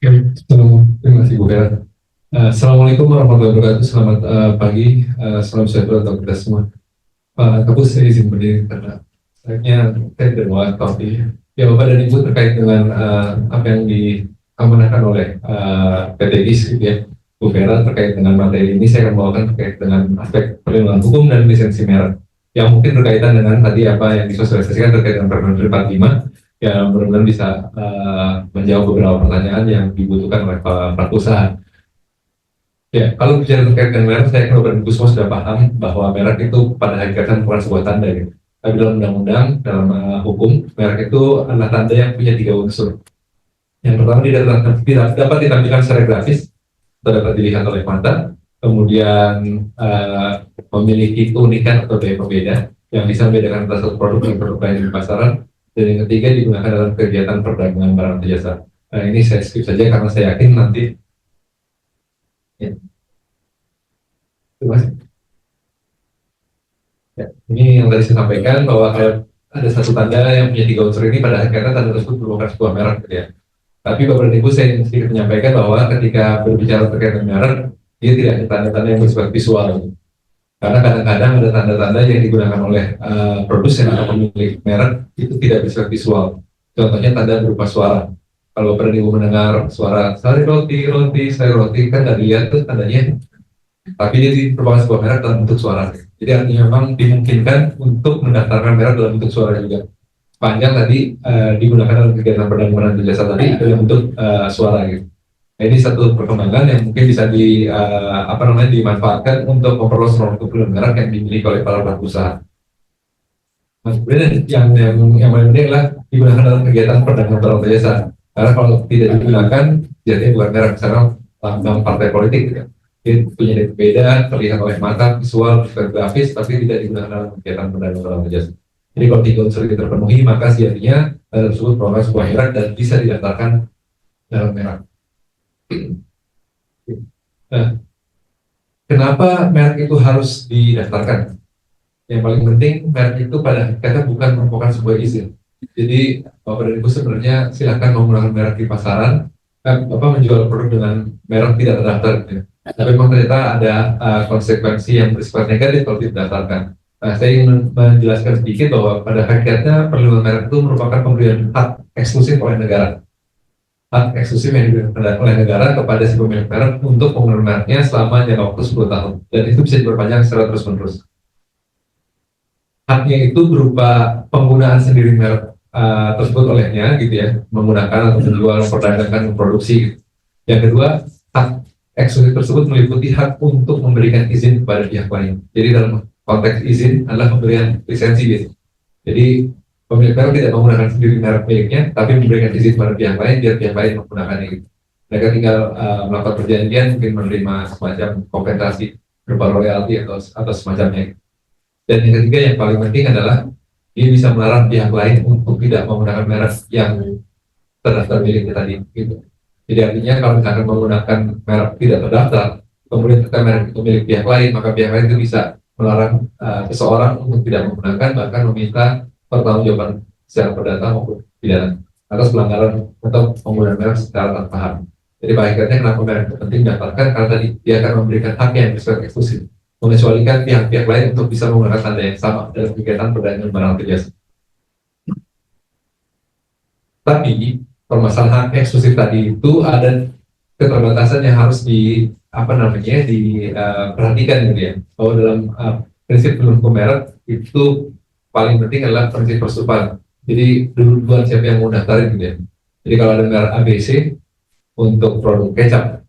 Oke, terima kasih Bu Vera. Assalamualaikum warahmatullahi wabarakatuh. Selamat pagi, salam sejahtera untuk kita semua. Pak Kapus, saya izin berdiri karena sayangnya saya tidak bawa kopi. Ya Bapak dan Ibu, terkait dengan apa yang diamanahkan oleh PT GIS gitu ya, Bu Vera, terkait dengan materi ini saya akan bawakan terkait dengan aspek perlindungan hukum dan lisensi merek yang mungkin berkaitan dengan tadi apa yang disosialisasikan terkait dengan Permen 45 yang benar-benar bisa menjawab beberapa pertanyaan yang dibutuhkan oleh para pelaku usaha. Ya, kalau bicara terkait dengan merek, saya yakin Bapak Ibu semua sudah paham bahwa merek itu pada hakikatnya bukan sebuah tanda gitu. Tapi dalam undang-undang, dalam hukum, merek itu adalah tanda yang punya tiga unsur. Yang pertama tidak dapat ditampilkan secara grafis atau dapat dilihat oleh mata, kemudian memiliki keunikan atau daya pembeda yang bisa membedakan antara satu produk dengan produk lain di pasaran, dan yang ketiga digunakan dalam kegiatan perdagangan barang atau jasa. Ini saya skip saja karena saya yakin nanti ya, terima kasih. Ya, ini yang tadi saya sampaikan bahwa kalau ada satu tanda yang punya tiga unsur ini pada akhirnya tanda tersebut merupakan sebuah merek gitu ya. Tapi Bapak dan Ibu saya ingin sedikit menyampaikan bahwa ketika berbicara terkait dengan merek, dia tidak hanya tanda-tanda yang bersifat visual. Karena kadang-kadang ada tanda-tanda yang digunakan oleh produsen atau pemilik merek itu tidak bersifat visual. Contohnya tanda berupa suara. Kalau pernah Ibu mendengar suara sari roti, roti, sari roti, kan tidak dilihat tuh tandanya, tapi dia merupakan sebuah merek dalam bentuk suara. Jadi artinya memang dimungkinkan untuk mendaftarkan merek dalam bentuk suara juga. Panjang tadi digunakan dalam kegiatan perdagangan dan jasa tadi dalam bentuk suara gitu. Nah, ini satu perkembangan yang mungkin bisa dimanfaatkan untuk memperluas ruang untuk merek yang dimiliki oleh para pelaku usaha. Nah, kemudian yang paling penting adalah digunakan dalam kegiatan perdagangan barang dan jasa. Karena kalau tidak digunakan, jadinya bukan merek, misalnya lambang partai politik gitu. Dia punya beda, terlihat oleh mata, visual, grafis, tapi tidak digunakan dalam kegiatan perdagangan barang dan jasa. Jadi kalau tiga unsur itu terpenuhi, maka sejatinya tersebut merupakan sebuah merek dan bisa didaftarkan dalam merek. Nah, kenapa merek itu harus didaftarkan? Yang paling penting, merek itu pada hakikatnya bukan merupakan sebuah izin. Jadi Bapak dan Ibu sebenarnya silakan menggunakan merek di pasaran, menjual produk dengan merek tidak terdaftar. Gitu. Tapi memang ternyata ada konsekuensi yang bersifat negatif kalau tidak terdaftarkan. Nah, saya ingin menjelaskan sedikit bahwa pada hakikatnya perlindungan merek itu merupakan pemberian hak eksklusif oleh negara. Hak eksklusif yang diberikan oleh negara kepada si pemilik merek untuk penggunaan mereknya selama jangka waktu 10 tahun. Dan itu bisa diperpanjang secara terus-menerus. Haknya itu berupa penggunaan sendiri merek tersebut olehnya gitu ya, menggunakan atau menjual, memperdagangkan, memproduksi gitu. Yang kedua, hak eksklusif tersebut meliputi hak untuk memberikan izin kepada pihak lain. Jadi dalam konteks izin adalah pemberian lisensi gitu. Jadi pemilik merek tidak menggunakan sendiri merek miliknya, tapi memberikan izin kepada pihak lain biar pihak lain menggunakannya gitu. Mereka tinggal melakukan perjanjian, mungkin menerima semacam kompensasi berupa royalti atau semacamnya gitu. Dan yang ketiga yang paling penting adalah dia bisa melarang pihak lain untuk tidak menggunakan merek yang terdaftar miliknya tadi gitu. Jadi artinya kalau misalkan menggunakan merek tidak terdaftar, kemudian kita merek itu milik pihak lain, maka pihak lain itu bisa melarang seseorang untuk tidak menggunakan, bahkan meminta pertanggungjawaban secara perdata maupun pidana atas pelanggaran atau penggunaan merek secara tanpa hak. Jadi hakikatnya kenapa merek itu penting didaftarkan karena tadi dia akan memberikan hak yang bersifat eksklusif, mengecualikan pihak-pihak lain untuk bisa menggunakan tanda yang sama dalam kegiatan perdagangan barang atau jasa. Tapi permasalahan eksklusif tadi itu ada keterbatasan yang harus diperhatikan gitu ya. Bahwa dalam prinsip hukum merek itu paling penting adalah prinsip persetujuan. Jadi duluan siapa yang mau daftarin gitu ya. Jadi kalau ada merek ABC untuk produk kecap,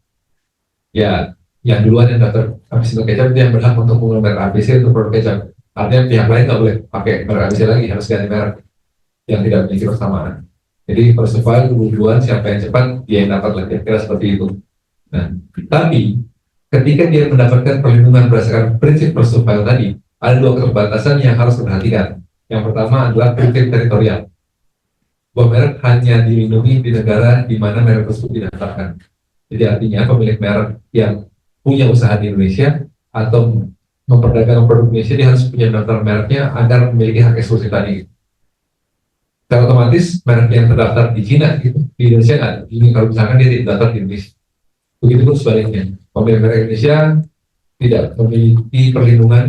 ya yang duluan yang daftar ABC untuk kecap itu yang berhak untuk menggunakan merek ABC untuk produk kecap. Artinya pihak lain nggak boleh pakai merek ABC lagi, harus ganti merek yang tidak memiliki persamaan. Jadi persetujuan duluan siapa yang cepat dia yang dapat lah, kira-kira seperti itu. Nah, tapi ketika dia mendapatkan perlindungan berdasarkan prinsip persetujuan tadi, ada dua keterbatasan yang harus diperhatikan. Yang pertama adalah prinsip teritorial. Bahwa merek hanya dilindungi di negara di mana merek tersebut didaftarkan. Jadi artinya pemilik merek yang punya usaha di Indonesia atau memperdagangkan produk Indonesia, dia harus punya daftar mereknya agar memiliki hak eksklusif tadi. secara otomatis merek yang terdaftar di Cina gitu, di Indonesia nggak. Ini kalau misalkan dia tidak terdaftar di Indonesia. Begitu pun sebaliknya, pemilik merek Indonesia tidak memiliki perlindungan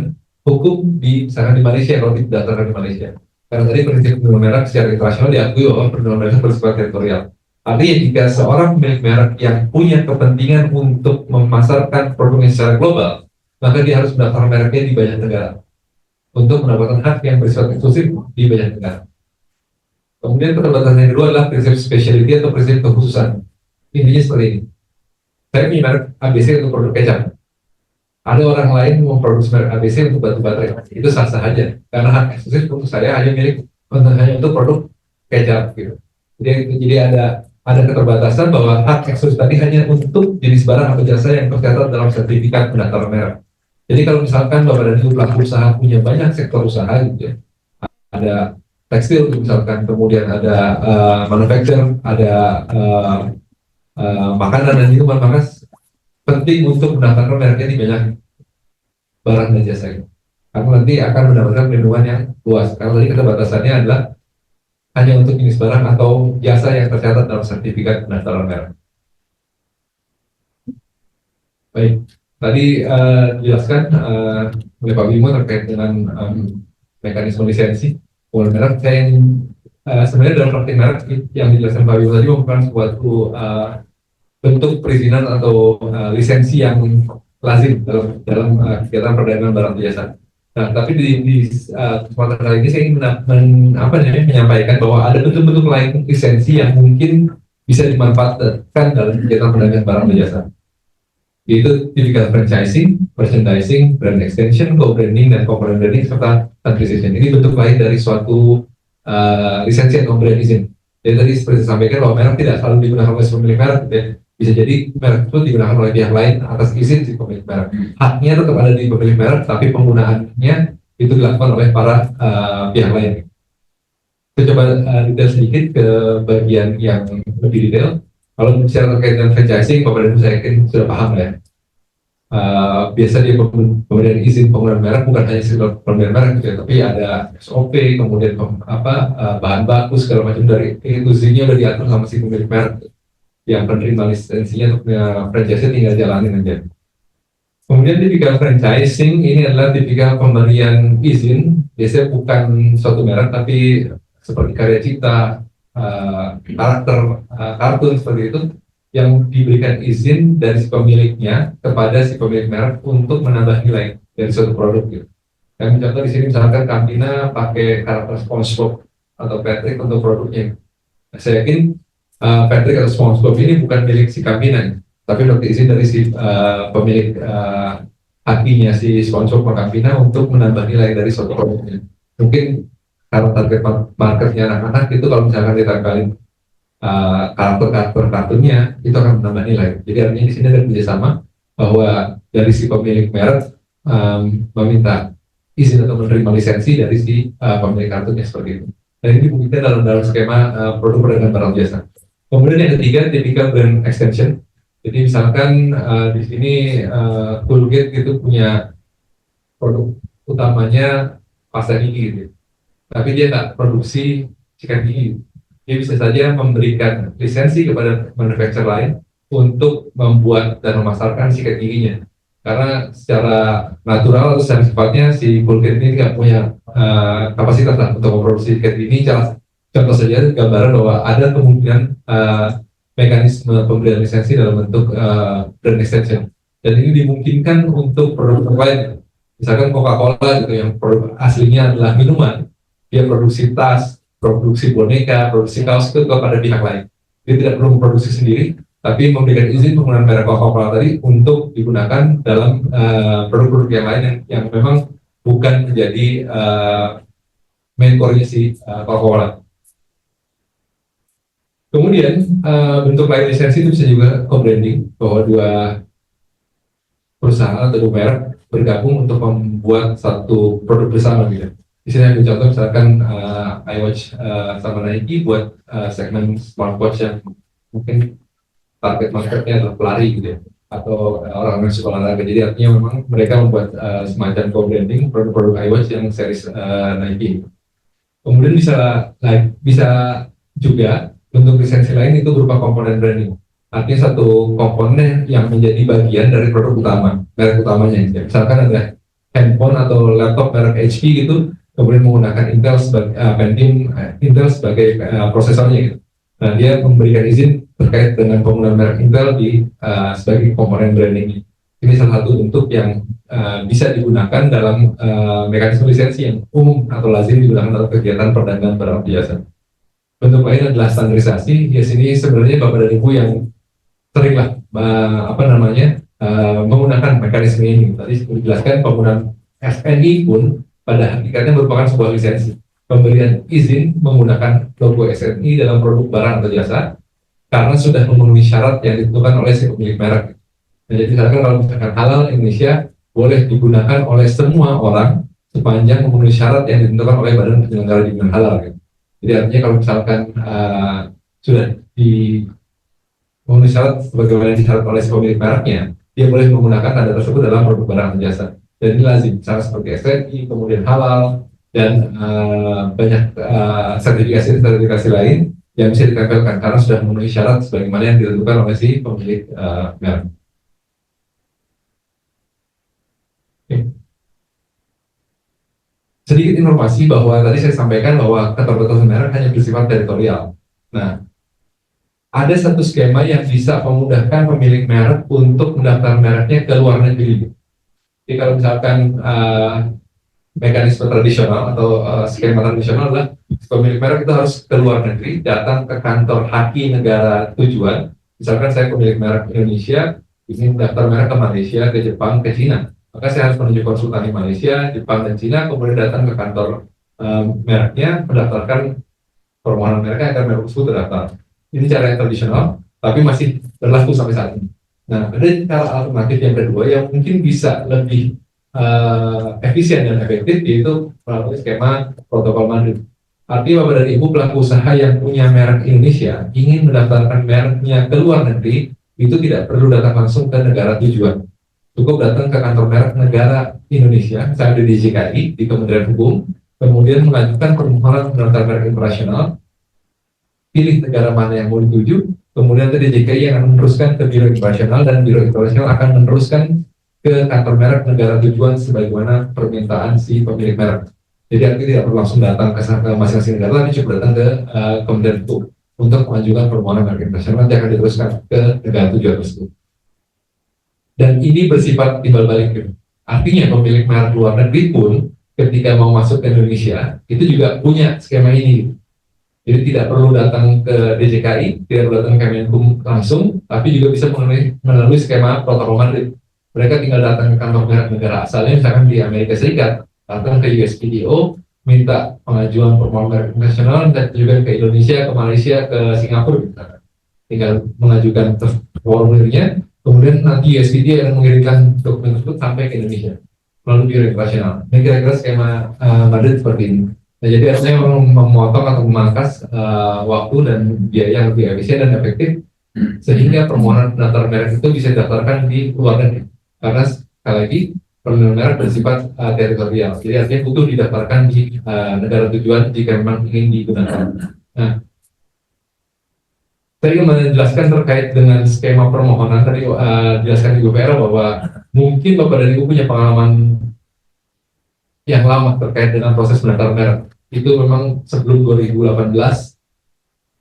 hukum di misalkan di Malaysia kalau terdaftar di Malaysia. Karena tadi prinsip perlindungan merek secara internasional diakui bahwa perlindungan merek bersifat teritorial. Artinya jika seorang pemilik merek yang punya kepentingan untuk memasarkan produknya secara global, maka dia harus mendaftar mereknya di banyak negara untuk mendapatkan hak yang bersifat eksklusif di banyak negara. Kemudian keterbatasan yang kedua adalah prinsip specialty atau prinsip kekhususan. Intinya seperti ini. Saya punya merek ABC untuk produk kecap. Ada orang lain memproduksi merek ABC untuk batu baterai. Itu sah-sah aja. Karena hak eksklusif untuk saya hanya untuk produk kecap gitu. Jadi ada keterbatasan bahwa hak eksklusif tadi hanya untuk jenis barang atau jasa yang tercatat dalam sertifikat pendaftaran merek. Jadi kalau misalkan Bapak dan Ibu pelaku usaha punya banyak sektor usaha gitu ya, ada tekstil misalkan, kemudian ada manufacture, ada makanan dan minuman, maka penting untuk mendaftarkan mereknya di banyak barang dan jasa itu. Karena nanti akan mendapatkan perlindungan yang luas. Karena tadi keterbatasannya adalah hanya untuk jenis barang atau jasa yang tercatat dalam sertifikat pendaftaran merek. Baik, tadi dijelaskan oleh Pak Bimo terkait dengan mekanisme lisensi penggunaan merek. Saya sebenarnya dalam praktik merek yang dijelaskan Pak Bimo tadi merupakan suatu bentuk perizinan atau lisensi yang lazim dalam kegiatan perdagangan barang jasa. Nah, tapi di kesempatan kali ini saya ingin menyampaikan bahwa ada bentuk-bentuk lain lisensi yang mungkin bisa dimanfaatkan dalam kegiatan perdagangan barang jasa. Yaitu tipikal franchising, merchandising, brand extension, co-branding, dan component branding, serta acquisition. Ini bentuk lain dari suatu lisensi atau brand izin. Jadi tadi seperti saya sampaikan bahwa merek tidak selalu digunakan oleh pemilik merek, ya. Bisa jadi merek itu digunakan oleh pihak lain atas izin si pemilik merek. Haknya tetap ada di pemilik merek, tapi penggunaannya itu dilakukan oleh para pihak lain. Kita coba detail sedikit ke bagian yang lebih detail. Kalau bicara terkait dengan franchising, Bapak dan Ibu saya yakin sudah paham ya. Biasa dia pemberian izin penggunaan merek bukan hanya sekedar pemberian merek gitu ya, tapi ada SOP, kemudian bahan baku segala macam dari izinnya udah diatur sama si pemilik merek. Yang penerima lisensinya untuk franchise tinggal jalanin aja. Kemudian tipikal franchising ini adalah tipikal pemberian izin, biasanya bukan suatu merek tapi seperti karya cipta, karakter, kartun seperti itu, yang diberikan izin dari si pemiliknya kepada si pemilik merek untuk menambah nilai dari suatu produk gitu. Kami contoh di sini misalkan Campina pakai karakter SpongeBob atau Patrick untuk produknya. Saya yakin Patrick atau SpongeBob ini bukan milik si Campina, tapi dapat izin dari si pemilik hakinya si SpongeBob atau Campina untuk menambah nilai dari suatu produknya. Mungkin karena target marketnya anak-anak itu kalau misalkan ditempelin karakter kartunnya itu akan menambah nilai. Jadi artinya di sini ada kerjasama bahwa dari si pemilik merek meminta izin atau menerima lisensi dari si pemilik kartunnya seperti itu. Dan ini dibuktikan dalam skema produk perdagangan barang jasa. Kemudian yang ketiga, tipikal brand extension. Jadi misalkan di sini Colgate gitu punya produk utamanya pasta gigi gitu. Tapi dia tak produksi sikat gigi. Dia bisa saja memberikan lisensi kepada manufacturer lain untuk membuat dan memasarkan sikat giginya. Karena secara natural atau secara sifatnya si Colgate ini tidak punya kapasitas untuk memproduksi sikat gigi. Contoh saja gambaran bahwa ada kemungkinan mekanisme pemberian lisensi dalam bentuk brand extension. Dan ini dimungkinkan untuk produk lain. Misalkan Coca-Cola gitu yang produk aslinya adalah minuman, dia produksi tas, produksi boneka, produksi kaos itu kepada pihak lain. Dia tidak perlu memproduksi sendiri, tapi memberikan izin penggunaan merek Coca-Cola tadi untuk digunakan dalam produk-produk yang lain yang memang bukan menjadi main core-nya si Coca-Cola. Kemudian bentuk lain lisensi itu bisa juga co-branding, bahwa dua perusahaan atau dua merek bergabung untuk membuat satu produk bersama gitu. Di sini ada contoh misalkan iWatch sama Nike buat segmen smartwatch yang mungkin target marketnya adalah pelari gitu ya, atau orang yang suka olahraga. Jadi artinya memang mereka membuat semacam co-branding produk-produk iWatch yang series Nike. Kemudian bisa juga bentuk lisensi lain itu berupa komponen branding. Artinya satu komponen yang menjadi bagian dari produk utama, merek utamanya. Misalkan ada handphone atau laptop merek HP gitu, kemudian menggunakan Intel sebagai Pentium Intel sebagai prosesornya gitu. Nah, dia memberikan izin terkait dengan penggunaan merek Intel sebagai komponen branding. Ini salah satu bentuk yang bisa digunakan dalam mekanisme lisensi yang umum atau lazim digunakan dalam kegiatan perdagangan barang atau jasa. Bentuk lain adalah standarisasi. Di sini sebenarnya Bapak dan Ibu yang seringlah menggunakan mekanisme ini. Tadi dijelaskan penggunaan SNI pun pada hakikatnya merupakan sebuah lisensi. Pemberian izin menggunakan logo SNI dalam produk barang atau jasa karena sudah memenuhi syarat yang ditentukan oleh si pemilik merek. Nah, jadi misalkan kalau misalkan halal Indonesia boleh digunakan oleh semua orang sepanjang memenuhi syarat yang ditentukan oleh Badan Penyelenggara Jaminan Halal. Gitu. Jadi artinya kalau misalkan sudah memenuhi syarat sebagaimana disyarat oleh si pemilik mereknya, dia boleh menggunakan tanda tersebut dalam produk barang dan jasa. Dan ini lazim, misalnya seperti SNI, kemudian halal, dan banyak sertifikasi lain yang bisa ditempelkan karena sudah memenuhi syarat sebagaimana yang ditentukan oleh si pemilik merek. Sedikit informasi bahwa tadi saya sampaikan bahwa keterbatasan merek hanya bersifat teritorial. Nah, ada satu skema yang bisa memudahkan pemilik merek untuk mendaftar mereknya ke luar negeri. Jadi kalau misalkan mekanisme tradisional atau skema tradisional adalah pemilik merek itu harus ke luar negeri, datang ke kantor haki negara tujuan. Misalkan saya pemilik merek Indonesia, ingin mendaftar merek ke Malaysia, ke Jepang, ke Cina. Maka saya harus menuju konsultan di Malaysia, Jepang, dan Cina, kemudian datang ke kantor mereknya, mendaftarkan permohonan mereknya agar merek tersebut terdaftar. Ini cara yang tradisional, tapi masih berlaku sampai saat ini. Nah, ada cara alternatif yang kedua yang mungkin bisa lebih efisien dan efektif, yaitu melalui skema protokol Madrid. Artinya Bapak dan Ibu pelaku usaha yang punya merek Indonesia ingin mendaftarkan mereknya ke luar negeri, itu tidak perlu datang langsung ke negara tujuan. Cukup datang ke kantor merek negara Indonesia, misalnya di DJKI, di Kementerian Hukum, kemudian mengajukan permohonan pendaftaran merek internasional, pilih negara mana yang mau dituju, kemudian ke DJKI yang akan meneruskan ke Biro Internasional, dan Biro Internasional akan meneruskan ke kantor merek negara tujuan sebagaimana permintaan si pemilik merek. Jadi artinya tidak perlu langsung datang ke masing-masing negara, tapi cukup datang ke Kementerian Hukum untuk mengajukan permohonan merek internasional, nanti akan diteruskan ke negara tujuan tersebut. Dan ini bersifat timbal balik. Artinya pemilik merek luar negeri pun ketika mau masuk ke Indonesia itu juga punya skema ini. Jadi tidak perlu datang ke DJKI, tidak perlu datang ke Kemenkum langsung, tapi juga bisa melalui skema protokol Madrid. Mereka tinggal datang ke kantor merek negara asalnya, misalkan di Amerika Serikat, datang ke USPTO, minta pengajuan permohonan merek internasional, dan juga ke Indonesia, ke Malaysia, ke Singapura, misalkan. Tinggal mengajukan formulirnya, kemudian nanti USPTO akan mengirimkan dokumen tersebut sampai ke Indonesia melalui Biro Internasional. Ini kira-kira skema Madrid seperti ini. Nah, jadi artinya memotong atau memangkas waktu dan biaya yang lebih efisien dan efektif, sehingga permohonan pendaftaran merek itu bisa didaftarkan di luar negeri. Karena sekali lagi permohonan merek bersifat teritorial, jadi artinya butuh didaftarkan di negara tujuan jika memang ingin digunakan. Nah, saya ingin menjelaskan terkait dengan skema permohonan. Tadi dijelaskan Ibu Vera bahwa mungkin Bapak dan Ibu punya pengalaman yang lama terkait dengan proses pendaftaran merek. Itu memang sebelum 2018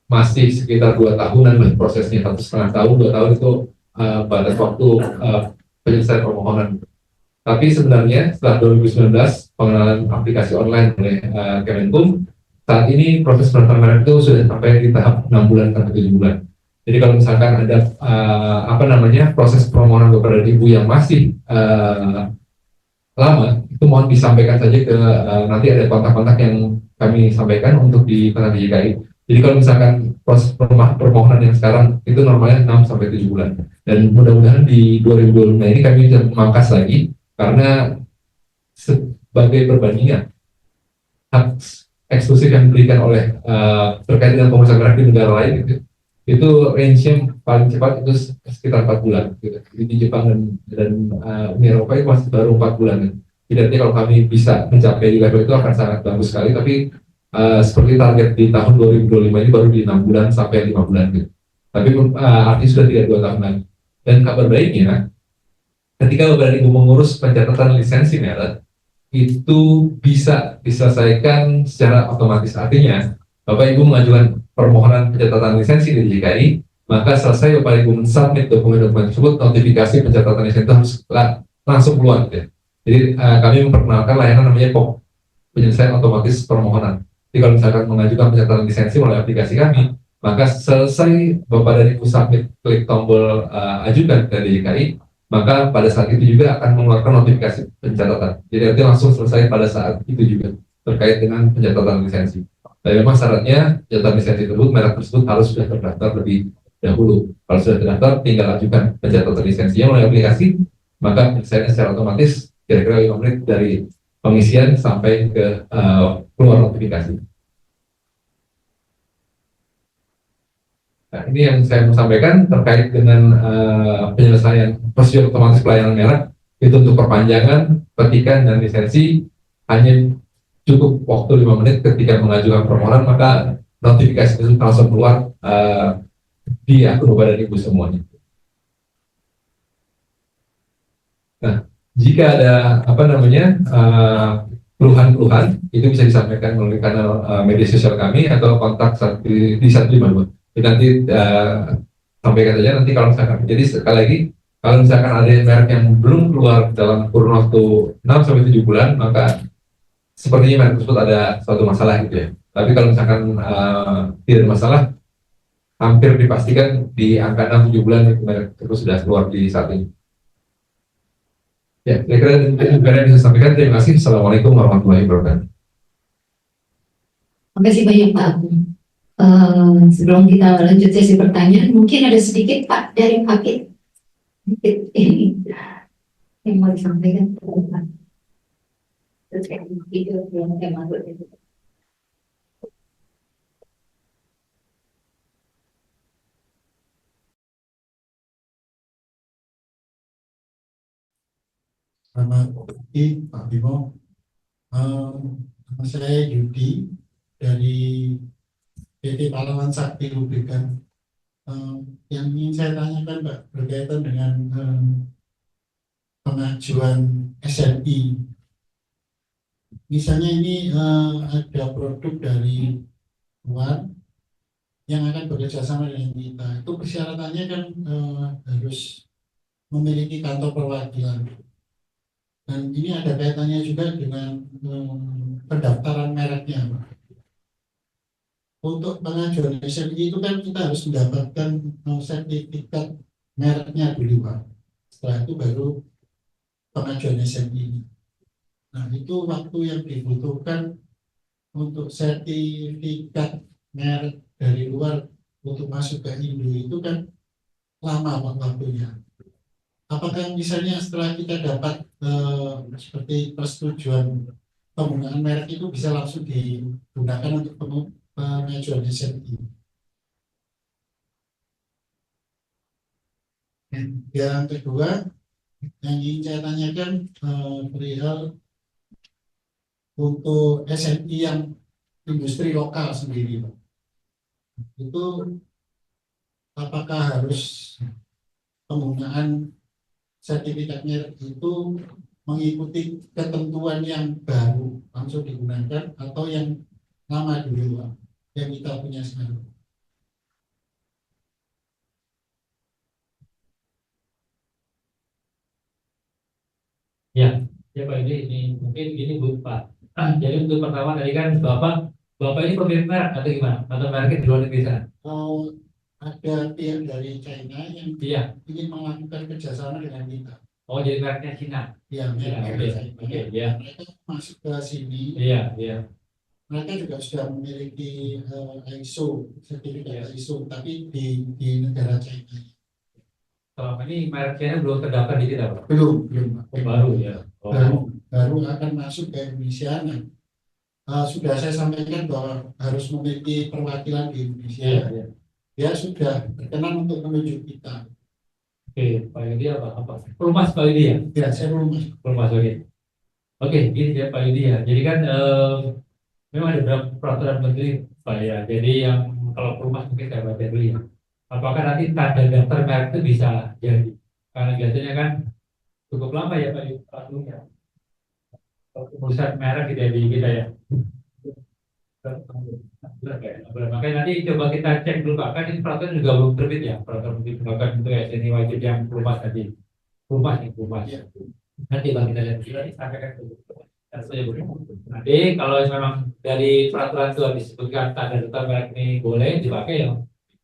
masih sekitar 2 tahunan prosesnya, 1,5 tahun, 2 tahun itu batas waktu penyelesaian permohonan. Tapi sebenarnya setelah 2019 pengenalan aplikasi online oleh Kemenkum, saat ini proses pendaftaran merek itu sudah sampai di tahap 6 bulan sampai 7 bulan. Jadi kalau misalkan ada proses permohonan kepada Ibu yang masih lama, itu mohon disampaikan saja ke nanti ada kontak-kontak yang kami sampaikan untuk di kantor DJKI. Jadi kalau misalkan proses permohonan yang sekarang itu normalnya 6 sampai 7 bulan. Dan mudah-mudahan di 2025 ini kami bisa memangkas lagi, karena sebagai perbandingan hak eksklusif yang diberikan oleh terkait dengan pengurusan merek di negara lain itu range-nya paling cepat itu sekitar 4 bulan gitu. Di Jepang dan Uni Eropa itu masih baru 4 bulan. Jadi artinya kalau kami bisa mencapai di level itu akan sangat bagus sekali, tapi seperti target di tahun 2025 ini baru di 6 bulan sampai 5 bulan gitu. Tapi artinya sudah tidak 2 tahun lagi. Dan kabar baiknya, ketika Bapak dan Ibu mengurus pencatatan lisensi merek, itu bisa diselesaikan secara otomatis. Artinya, Bapak Ibu mengajukan permohonan pencatatan lisensi di DJKI, maka selesai Bapak Ibu mensubmit dokumen-dokumen tersebut, notifikasi pencatatan lisensi itu harus langsung keluar. Gitu ya. Jadi kami memperkenalkan layanan namanya POP, penyelesaian otomatis permohonan. Jadi kalau misalkan mengajukan pencatatan lisensi melalui aplikasi kami, maka selesai Bapak dan Ibu submit, klik tombol ajukan ke DJKI, maka pada saat itu juga akan mengeluarkan notifikasi pencatatan. Jadi nanti langsung selesai pada saat itu juga terkait dengan pencatatan lisensi. Dan memang syaratnya pencatatan lisensi tersebut, merek tersebut harus sudah terdaftar lebih dahulu. Kalau sudah terdaftar, tinggal ajukan pencatatan lisensinya melalui aplikasi, maka penyelesaiannya secara otomatis kira-kira 5 menit dari pengisian sampai ke keluar notifikasi. Nah, ini yang saya mau sampaikan terkait dengan penyelesaian prosedur otomatis pelayanan merek itu untuk perpanjangan, petikan, dan lisensi hanya cukup waktu 5 menit ketika mengajukan permohonan, maka notifikasi itu langsung keluar di akun Bapak dan Ibu semuanya. Nah, jika ada keluhan-keluhan, itu bisa disampaikan melalui kanal media sosial kami atau kontak di 152. Jadi nanti sampaikan saja nanti kalau misalkan. Jadi sekali lagi, kalau misalkan ada merek yang belum keluar dalam kurun waktu 6 sampai 7 bulan, maka sepertinya merek tersebut ada suatu masalah gitu ya. Tapi kalau misalkan tidak ada masalah, hampir dipastikan di angka 6-7 bulan merek tersebut sudah keluar di saat ini. Ya, kira-kira yang bisa sampaikan. Terima kasih. Assalamualaikum warahmatullahi wabarakatuh. Terima kasih banyak Pak Agung. Sebelum kita lanjut sesi pertanyaan, mungkin ada sedikit Pak dari Pak ini yang mau disampaikan. Video yang saya maksud itu. Selamat pagi Pak Bimo. Nama saya Yudi dari PT Pahlawan Sakti Lubrikan. Yang ingin saya tanyakan Pak berkaitan dengan pengajuan SNI. Misalnya ini ada produk dari luar yang akan bekerja sama dengan kita. Itu persyaratannya kan harus memiliki kantor perwakilan. Dan ini ada kaitannya juga dengan pendaftaran mereknya. Untuk pengajuan SNI itu kan kita harus mendapatkan sertifikat mereknya dulu Pak. Setelah itu baru pengajuan SNI. Nah itu waktu yang dibutuhkan untuk sertifikat merek dari luar untuk masuk ke Indo itu kan lama Pak waktunya. Apakah misalnya setelah kita dapat seperti persetujuan penggunaan merek itu bisa langsung digunakan untuk pengajuan SNI? Yang kedua, yang ingin saya tanyakan perihal untuk SNI yang industri lokal sendiri, Pak. Itu apakah harus penggunaan sertifikat merek itu mengikuti ketentuan yang baru langsung digunakan atau yang lama dulu Pak, yang kita punya sekarang? Ya, ya Pak, ini mungkin ini Bu Pak. Jadi untuk pertama tadi kan Bapak ini pemilik merek atau gimana? Atau mereknya di luar negeri sana? Ada pihak dari China yang ingin melakukan kerjasama dengan kita. Oh, jadi mereknya Cina? Iya, mereknya China. Mereka masuk ke sini. Iya. Mereka juga sudah memiliki ISO, sertifikat ISO, tapi di negara China. Selama ini mereknya belum terdaftar di kita, Pak? Belum. Baru ya. Baru akan masuk ke Indonesia. Sudah saya sampaikan bahwa harus memiliki perwakilan di Indonesia. Iya. Dia sudah berkenan untuk menunjuk kita. Oke, Pak Yudi apa? Pelumas Pak Yudi ya? Ya, saya belum masuk. Pelumas, oke. Oke, gini ya Pak Yudi ya. Jadi kan memang ada beberapa peraturan menteri Pak ya. Jadi yang kalau rumah mungkin saya baca dulu ya. Apakah nanti tanda daftar merek itu bisa jadi? Karena biasanya kan cukup lama ya Pak peraturannya. Kalau urusan merek tidak di kita ya. Makanya nanti coba kita cek dulu Pak. Kan ini peraturan juga belum terbit ya. Peraturan menteri penolakan itu ya. Jadi wajib yang rumah tadi. Rumah nih rumah. Iya. Nanti bang kita lihat dulu. Sampaikan dulu. Nanti kalau memang dari peraturan itu disebutkan tanda daftar merek ini boleh dipakai ya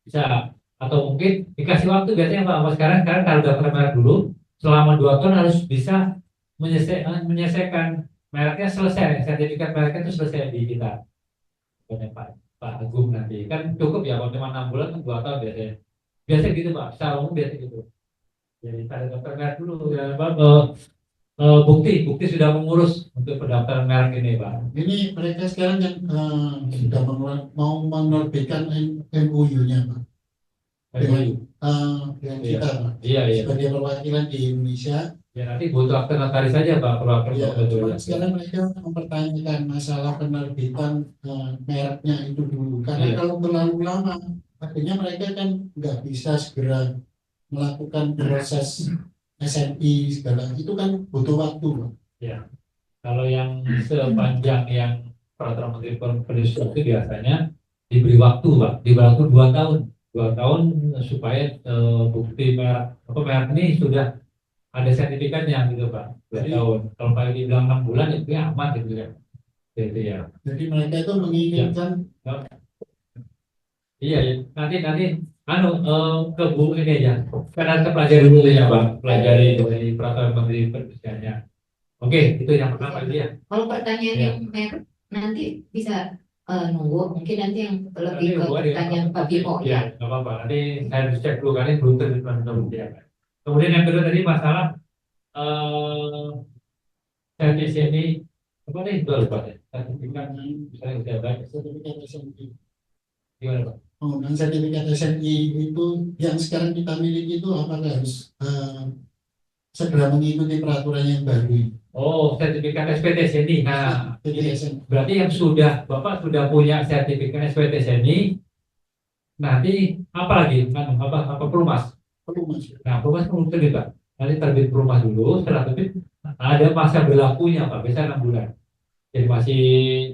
bisa, atau mungkin dikasih waktu biasanya Pak. Sekarang kalau daftar merek dulu selama 2 tahun harus bisa menyelesaikan mereknya, selesai sertifikat mereknya itu selesai di kita. Oleh Pak Agung nanti kan cukup ya kalau cuma 6 bulan kan 2 tahun biasanya. Biasa gitu Pak, secara umum biasa gitu. Jadi tanda daftar merek dulu ya Pak. Bukti sudah mengurus untuk pendaftaran merek ini Pak. Ini mereka sekarang yang sudah mau menerbitkan MOU-nya Pak. Dengan Iya. kita Pak. Iya. Sebagai perwakilan di Indonesia. Ya nanti butuh akte notaris saja Pak kalau Ya, perlu. cuma sekarang mereka mempertanyakan masalah penerbitan mereknya itu dulu. Karena Iya. kalau terlalu lama, akhirnya mereka kan nggak bisa segera melakukan proses SNI segala. Itu kan butuh waktu Pak. Kalau yang sepanjang yang peraturan menteri perindustrian itu biasanya diberi waktu Pak, diberi waktu 2 tahun, 2 tahun supaya bukti merek ini sudah ada sertifikatnya gitu Pak. 2 tahun. Kalau Pak dibilang 6 bulan itu ya aman gitu ya. Gitu ya. Jadi mereka itu menginginkan Iya ya. Nanti ke Bu ini aja. Karena kita pelajari dulu ya Pak, pelajari dari peraturan menteri perindustriannya. Oke, itu yang pertama itu ya. Kalau pertanyaan Iya. yang merek nanti bisa nunggu, mungkin nanti yang lebih ke Nanti pertanyaan Pak Bimo ya, ya. nggak apa-apa. Nanti saya harus cek dulu kan ini belum terbukti ya. Kemudian yang kedua tadi masalah servis ini apa nih itu lupa deh. Sertifikat misalnya udah baik. sertifikat SNI. Gimana Pak? Penggunaan sertifikat SNI itu yang sekarang kita miliki itu apakah harus segera mengikuti peraturan yang baru ini? Oh, sertifikat SPTS ini. Nah, Jadi SNI. berarti yang Bapak sudah punya sertifikat SPTS ini, nanti apa lagi? Apa perumas? Perlu masuk. Nah, perumas perlu terbit Pak. Nanti terbit perumas dulu, setelah terbit ada masa berlakunya Pak, biasanya 6 bulan. Jadi masih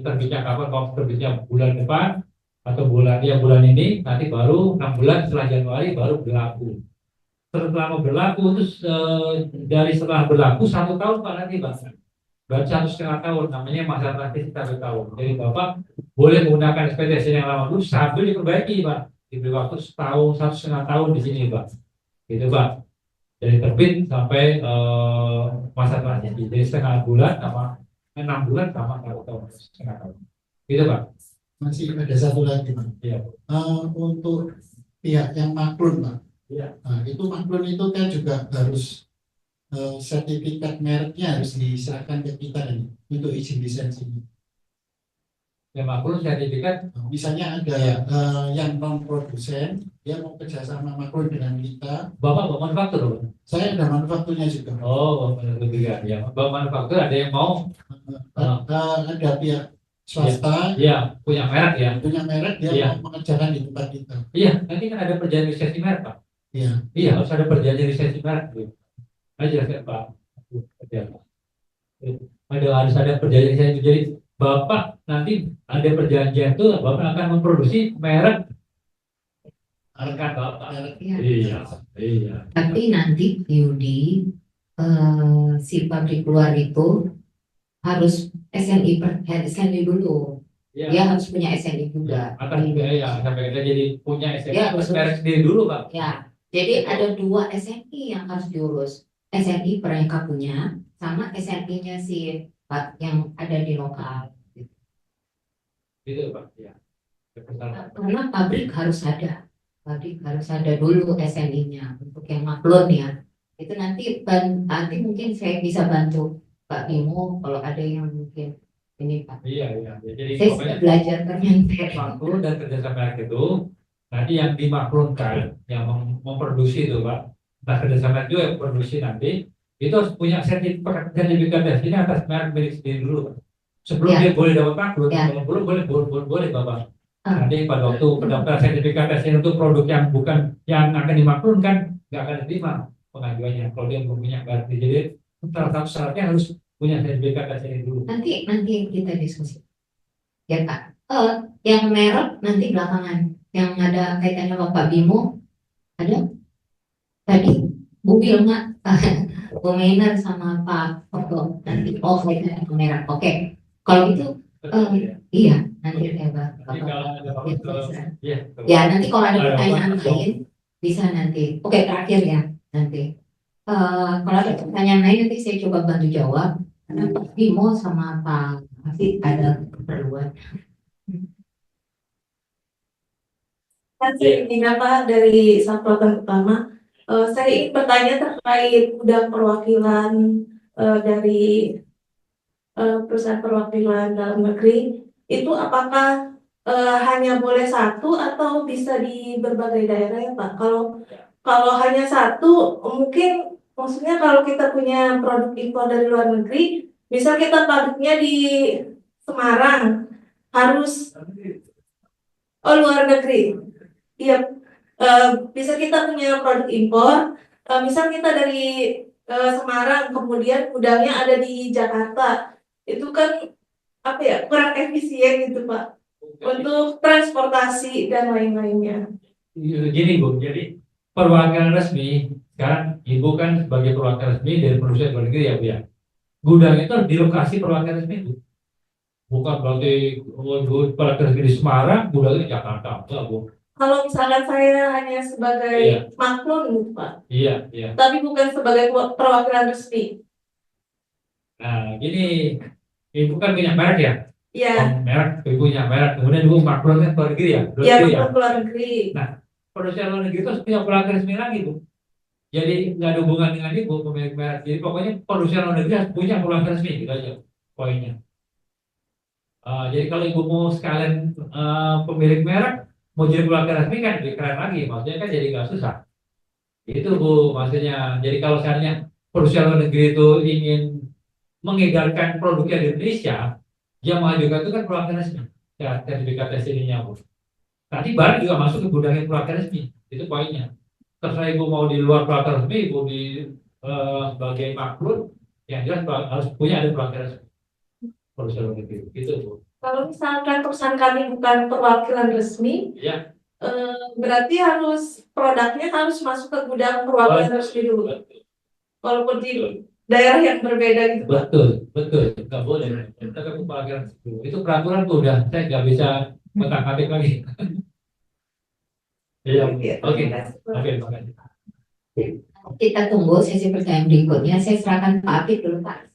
terbitnya kapan? Kalau terbitnya bulan depan atau bulan ini, nanti baru 6 bulan setelah Januari baru berlaku. Setelah berlaku terus dari setelah berlaku 1 tahun Pak nanti Pak. Berarti 1,5 tahun, namanya masa transisi 1 tahun. Jadi Bapak boleh menggunakan SPTS yang lama dulu sambil diperbaiki Pak. Diberi waktu setahun, 1,5 tahun di sini Pak. Gitu Pak. Dari terbit sampai masa transisi. Jadi setengah bulan sama 6 bulan sama 1 tahun, setengah tahun. Gitu Pak. Masih ada satu lagi Pak. Iya. Untuk pihak yang maklun Pak. Iya. Nah, itu maklun itu kan juga harus sertifikat mereknya harus diserahkan ke kita nih, untuk izin lisensi. Yang maklum sertifikat. Misalnya ada yang non produsen, dia mau kerjasama maklun dengan kita. Bapak manufaktur Pak? Saya ada manufakturnya juga. Oh, manufaktur juga. Ya. Bapak manufaktur ada yang mau Ada pihak swasta ya punya merek ya. punya merek, dia Iya. mau mengerjakan di tempat kita. Iya, nanti kan ada perjanjian lisensi merek Pak. Iya. Iya, harus ada perjanjian lisensi merek. Gitu. Aja saya Pak. Harus ada perjanjian lisensi. Jadi Bapak nanti ada perjanjian itu Bapak akan memproduksi merek rekan Bapak. Merek. Iya. Iya. Tapi nanti Yudi si pabrik luar itu harus SNI dulu. Iya. Dia harus punya SNI juga. Akan ya sampai kita jadi punya SNI Ya, terus betul. merek sendiri dulu Pak. Ya, jadi ada 2 SNI yang harus diurus. SNI mereka punya, sama SNI-nya si Pak yang ada di lokal. Gitu Pak. Ya. Karena pabrik harus ada. Pabrik harus ada dulu SNI-nya untuk yang maklun ya. Itu nanti mungkin saya bisa bantu Pak Bimo kalau ada yang mungkin ini Pak. Iya. Jadi Saya pokoknya sudah belajar ternyata. maklun dan kerjasama merek itu nanti yang dimaklunkan, yang memproduksi itu Pak, entah kerjasama itu yang produksi nanti itu harus punya sertifikat ini atas merek milik sendiri dulu Pak. Sebelum Ya. dia boleh dapat maklum, Ya. kalau belum boleh Bapak. Ah. Nanti pada waktu pendaftaran sertifikat SN untuk produk yang bukan yang akan dimaklumkan nggak akan diterima pengajuannya kalau dia belum punya berarti. Jadi salah satu syaratnya harus punya sertifikat SN dulu. Nanti kita diskusi. Ya Kak. Yang merek nanti belakangan. Yang ada kaitannya Bapak Bimo ada tadi Bu Wilma, Bu Maynard sama Pak Okto nanti. Oh, kaitannya ke merek. Oke. Kalau itu iya nanti saya Nanti kalau ada Ya, ya, nanti kalau ada Ada pertanyaan apa? lain bisa nanti. Oke, terakhir ya nanti. Kalau ada pertanyaan lain nanti saya coba bantu jawab. Karena Pak Bimo sama Pak Hafid ada keperluan. Saya ingin apa dari Saplotan Utama. Saya ingin bertanya terkait gudang perwakilan dari perusahaan perwakilan dalam negeri. Itu apakah hanya boleh satu atau bisa di berbagai daerah ya Pak? Kalau hanya satu, mungkin maksudnya kalau kita punya produk impor dari luar negeri, misal kita pabriknya di Semarang, harus luar negeri. Iya, bisa kita punya produk impor, misal kita dari Semarang, kemudian gudangnya ada di Jakarta, itu kan apa ya kurang efisien gitu Pak, untuk transportasi dan lain-lainnya. Gini Bu, jadi perwakilan resmi sekarang Ibu kan sebagai perwakilan resmi dari perusahaan luar negeri ya Bu ya. Gudang itu di lokasi perwakilan resmi Bu. Bukan berarti perwakilan resmi di Semarang, gudangnya di Jakarta, enggak Bu. Kalau misalkan saya hanya sebagai Iya. maklum gitu Pak, Iya. tapi bukan sebagai perwakilan resmi. Nah, gini, Ibu kan punya merek ya? Iya, Merek, Ibu punya merek, kemudian Ibu maklumnya ke luar negeri ya? Luar iya negeri ya? maklum luar negeri. Perusahaan luar negeri itu harus punya perwakilan resmi lagi Bu. Jadi nggak ada hubungan dengan Ibu pemilik merek. Jadi pokoknya perusahaan luar negeri harus punya perwakilan resmi, gitu aja poinnya. Jadi kalau Ibu mau sekalian pemilik merek, mau jadi perwakilan resmi kan lebih keren lagi, maksudnya kan jadi nggak susah. Itu Bu maksudnya. Jadi kalau seandainya perusahaan luar negeri itu ingin mengedarkan produknya di Indonesia, yang mengajukan itu kan perwakilan resmi, ya sertifikat SNI-nya Bu. Nanti barang juga masuk ke gudangnya perwakilan resmi, itu poinnya. Terserah Ibu mau di luar perwakilan resmi, Ibu di sebagai maklum, yang jelas harus punya ada perwakilan resmi perusahaan luar negeri, gitu Bu. Kalau misalkan perusahaan kami bukan perwakilan resmi, Ya. Berarti produknya harus masuk ke gudang perwakilan resmi dulu. Walaupun di daerah yang berbeda gitu. Betul, nggak boleh. Kita ke perwakilan resmi. Itu peraturan tuh udah, saya nggak bisa menangkap lagi. Iya, oke, makasih. Kita tunggu sesi pertanyaan berikutnya. Saya serahkan Pak Apit dulu Pak.